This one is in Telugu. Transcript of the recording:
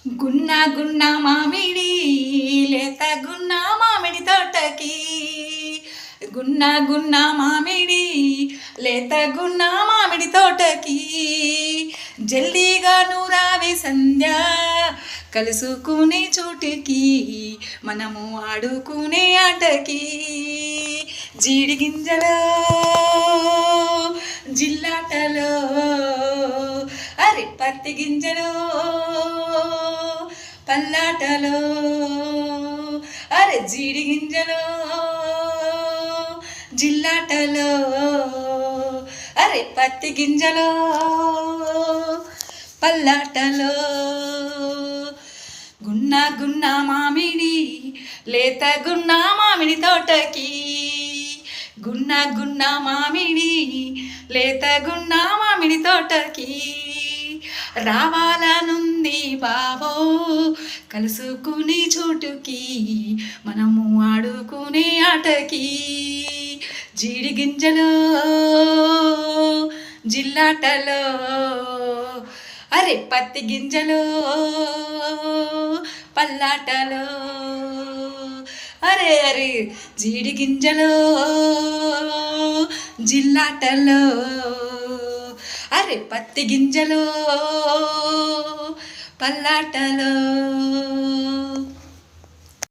గున్న గున్న మామిడి లేత గున్న మామిడి తోటకి గున్న గున్న మామిడి లేత గున్న మామిడి తోటకి జల్దీగా నూరావి సంధ్య కలుసుకునే చోటుకి మనము ఆడుకునే ఆటకి జీడి గింజలో జిల్లాటలో అరే పత్తి గింజలో పల్లాటలో అరే జీడి గింజలో జిల్లాటలో అరే పత్తి గింజలో పల్లాటలో గున్న గున్న మామిడి లేత గున్న మామిడి తోటకి గున్న గున్న మామిడి లేత గున్న మామిడి తోటకి రావాలనుంది బావో కలుసుకునే చోటుకి మనము ఆడుకునే ఆటకి జీడి గింజలో జిల్లాటలో అరే పత్తి గింజలో పల్లాటలో అరే అరే జీడి గింజలో జిల్లాటలో అరే పత్తి గింజలో పల్లాటలో